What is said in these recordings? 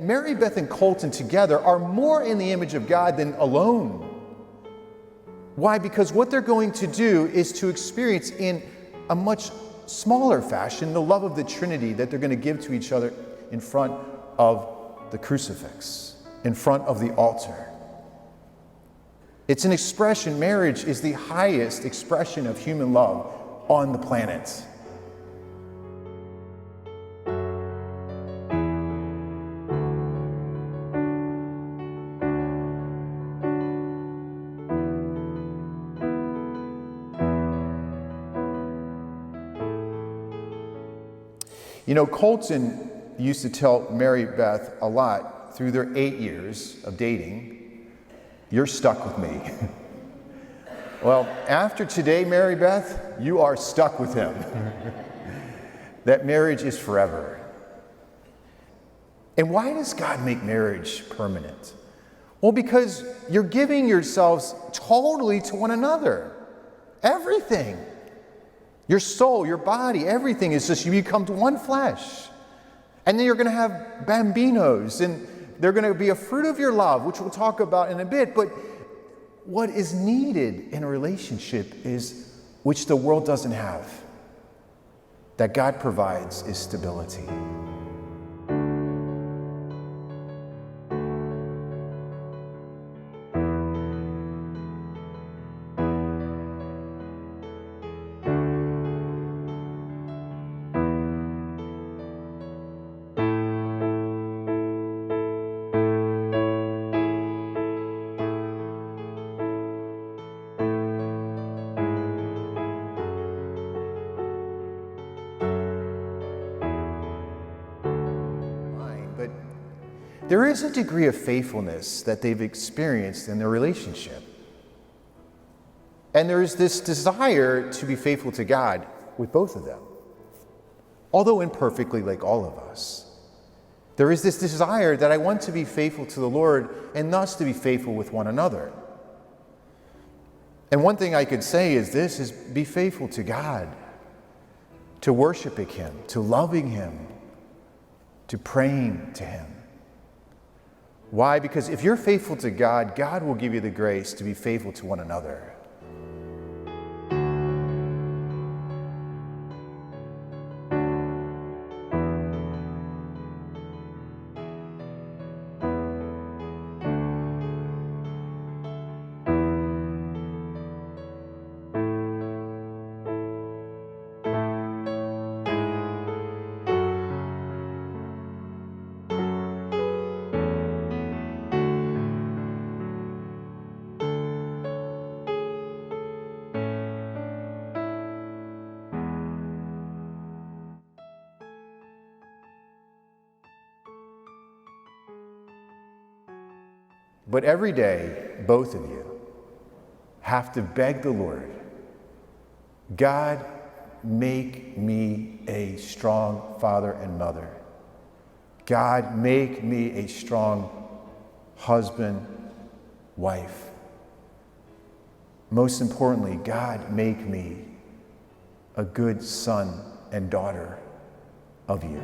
Mary, Beth, and Colton together are more in the image of God than alone. Why? Because what they're going to do is to experience in a much smaller fashion the love of the Trinity that they're going to give to each other in front of the crucifix, in front of the altar. It's an expression, marriage is the highest expression of human love on the planet. You know, Colton used to tell Mary Beth a lot through their 8 years of dating, "You're stuck with me." Well, after today, Mary Beth, you are stuck with him. That marriage is forever. And why does God make marriage permanent? Well, because you're giving yourselves totally to one another. Everything. Your soul, your body, everything is just, you become one flesh. And then you're going to have bambinos, and they're going to be a fruit of your love, which we'll talk about in a bit. But what is needed in a relationship is, which the world doesn't have, that God provides, is stability. There is a degree of faithfulness that they've experienced in their relationship. And there is this desire to be faithful to God with both of them. Although imperfectly, like all of us. There is this desire that I want to be faithful to the Lord and thus to be faithful with one another. And one thing I could say is this, is be faithful to God, to worshiping Him, to loving Him, to praying to Him. Why? Because if you're faithful to God, God will give you the grace to be faithful to one another. But every day, both of you have to beg the Lord, God, make me a strong father and mother. God, make me a strong husband, wife. Most importantly, God, make me a good son and daughter of you.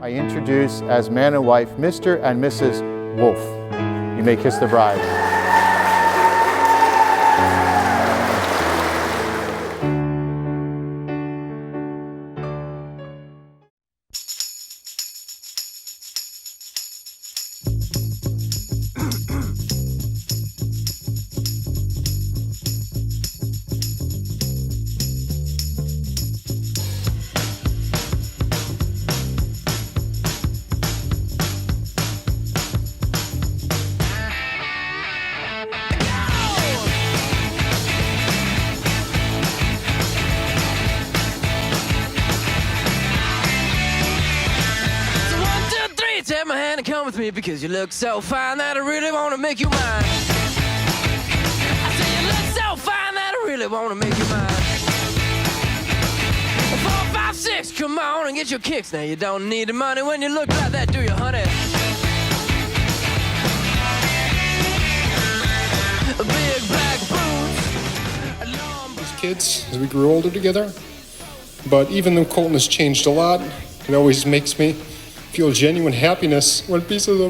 I introduce as man and wife, Mr. and Mrs. Wolf. You may kiss the bride. Take my hand and come with me because you look so fine that I really want to make you mine. I say you look so fine that I really want to make you mine. 4, 5, 6, come on and get your kicks. Now you don't need the money when you look like that, do you, honey? kids as we grew older together. But even though Colton has changed a lot, it always makes me feel genuine happiness when pieces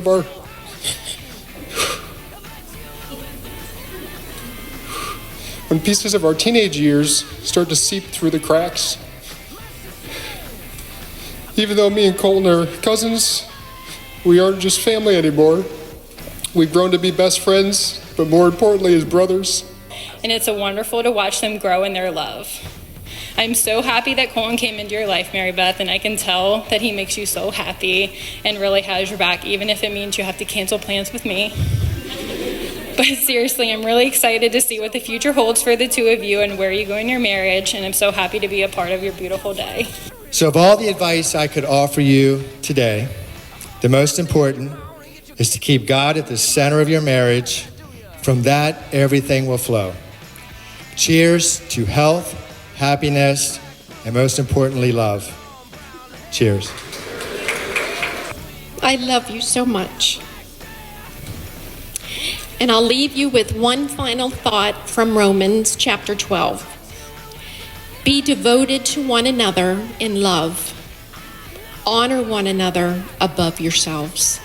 of our teenage years start to seep through the cracks. Even though me and Colton are cousins, we aren't just family anymore. We've grown to be best friends, but more importantly as brothers. And it's wonderful to watch them grow in their love. I'm so happy that Colton came into your life, Mary Beth, and I can tell that he makes you so happy and really has your back, even if it means you have to cancel plans with me. But seriously, I'm really excited to see what the future holds for the two of you and where you go in your marriage, and I'm so happy to be a part of your beautiful day. So of all the advice I could offer you today, the most important is to keep God at the center of your marriage. From that, everything will flow. Cheers to health, happiness, and most importantly, love. Cheers. I love you so much. And I'll leave you with one final thought from Romans chapter 12. Be devoted to one another in love. Honor one another above yourselves.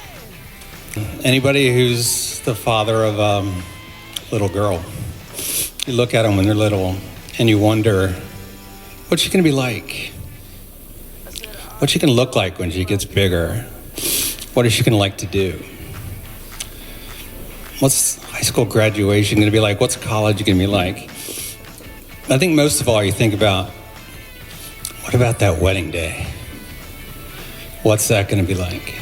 Anybody who's the father of a little girl, you look at them when they're little and you wonder, what's she going to be like? What's she going to look like when she gets bigger? What is she going to like to do? What's high school graduation going to be like? What's college going to be like? I think most of all you think about, what about that wedding day? What's that going to be like?